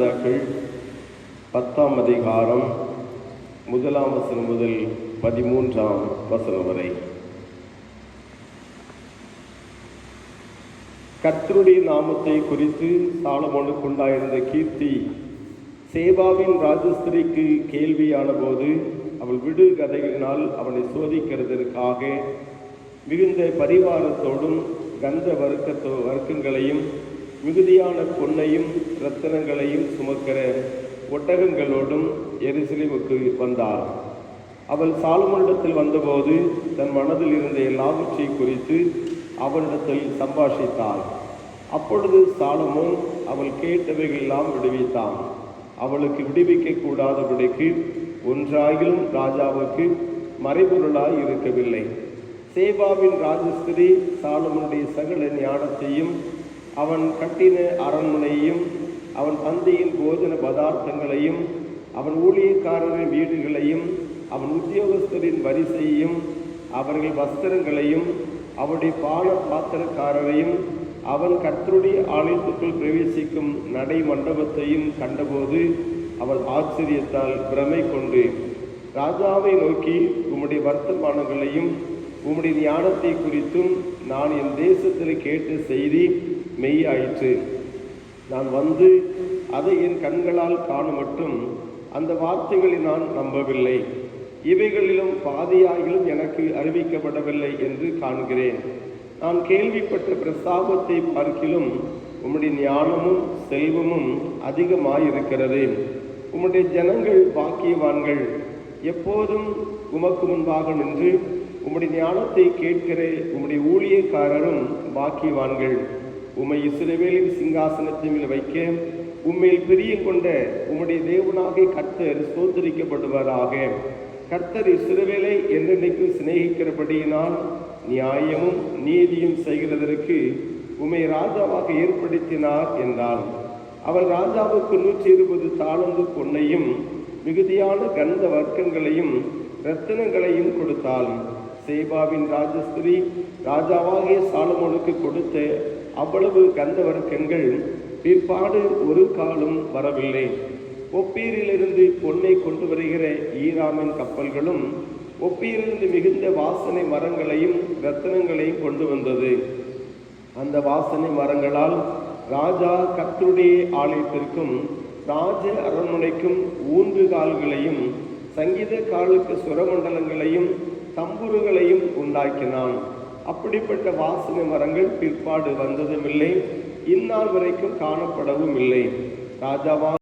10ஆம் அதிகாரம் 1ஆம் வசனம் முதல் 13ஆம் வசனம் வரை. கர்த்தருடைய நாமத்தை குறித்து சாலமோனுக்கு உண்டாயிருந்த கீர்த்தி சேபாவின் ராஜஸ்திரிக்கு கேள்வியான போது அவள் விடு கதைகளினால் அவனை சோதிக்கிறதற்காக மிகுந்த பரிவாரத்தோடும் கந்த வர்க்கங்களையும் மிகுதியான பொன்னையும் இரத்தினங்களையும் சுமக்கிற ஒட்டகங்களோடும் எருசலேமுக்கு வந்தாள். அவள் சாலமோனிடத்தில் வந்தபோது தன் மனதில் இருந்த எல்லாவற்றை குறித்து அவனிடத்தில் சம்பாஷித்தாள். அப்பொழுது சாலமோன் அவள் கேட்டவைகளெல்லாம் விடுவித்தான். அவளுக்கு விடுவிக்க கூடாதபடிக்கு ஒன்றாகிலும் ராஜாவுக்கு மறைபொருளாய் இருக்கவில்லை. சேபாவின் ராஜஸ்திரி சாலமோனுடைய சகல ஞானத்தையும் அவன் கட்டின அரண்மனையும் அவன் தந்தையின் போஜன பதார்த்தங்களையும் அவன் ஊழியக்காரரின் வீடுகளையும் அவன் உத்தியோகஸ்தரின் வரிசையையும் அவர்கள் வஸ்திரங்களையும் அவருடைய பாத்திரக்காரரையும் அவன் கர்த்தருடைய ஆலயத்துக்குள் பிரவேசிக்கும் நடை மண்டபத்தையும் கண்டபோது அவள் ஆச்சரியத்தால் பிரமை கொண்டு ராஜாவை நோக்கி, உம்முடைய வர்த்தமானங்களையும் உம்முடைய ஞானத்தை குறித்தும் நான் என் தேசத்தில் கேட்ட செய்தி மெய்யாயிற்று. நான் வந்து அதை என் கண்களால் காண மட்டும் அந்த வார்த்தைகளை நான் நம்பவில்லை. இவைகளிலும் பாதியாகிலும் எனக்கு அறிவிக்கப்படவில்லை என்று காண்கிறேன். நான் கேள்விப்பட்ட பிரஸ்தாபத்தை பார்க்கிலும் உம்முடைய ஞானமும் செல்வமும் அதிகமாயிருக்கிறது. உம்முடைய ஜனங்கள் பாக்கியவான்கள். எப்போதும் உமக்கு முன்பாக நின்று உம்முடைய ஞானத்தை கேட்கிற உம்முடைய ஊழியக்காரரும் பாக்கியவான்கள். உம்மை இஸ்ரவேலின் சிங்காசனத்தின் மேல் வைக்க உம்மையில் பிரியம் கொண்ட உம்முடைய தேவனாகிய கர்த்தர் ஸ்தோத்திரிக்கப்படுவாராக. கர்த்தர் இஸ்ரவேலை என்றென்றைக்கு சிநேகிக்கிறபடியினால் நியாயமும் நீதியும் செய்கிறதற்கு உம்மை ராஜாவாக ஏற்படுத்தினார் என்றாள். அவள் ராஜாவுக்கு 120 தாலந்து பொன்னையும் மிகுதியான கந்த வர்க்கங்களையும் இரத்தினங்களையும் கொடுத்தாள். சேபாவின் ராஜஸ்திரி ராஜாவாகிய சாலமோனுக்கு கொடுத்த அவ்வளவு கந்த வர்க்கங்கள் பிற்பாடு ஒரு காலம் வரவில்லை. ஒப்பீரிலிருந்து பொன்னை கொண்டு வருகிற ஈராமின் கப்பல்களும் ஒப்பீரிலிருந்து மிகுந்த வாசனை மரங்களையும் இரத்தினங்களையும் கொண்டு வந்தது. அந்த வாசனை மரங்களால் ராஜா கர்த்தருடைய ஆலயத்திற்கும் ராஜ அரண்மனைக்கும் ஊன்றுகால்களையும் சங்கீதக்காலுக்கு சுரமண்டலங்களையும் தம்புருகளையும் உண்டாக்கினான். அப்படிப்பட்ட வாசனை மரங்கள் பிற்பாடு வந்ததும் இல்லை, இந்நாள் வரைக்கும் காணப்படவும் இல்லை. ராஜாவா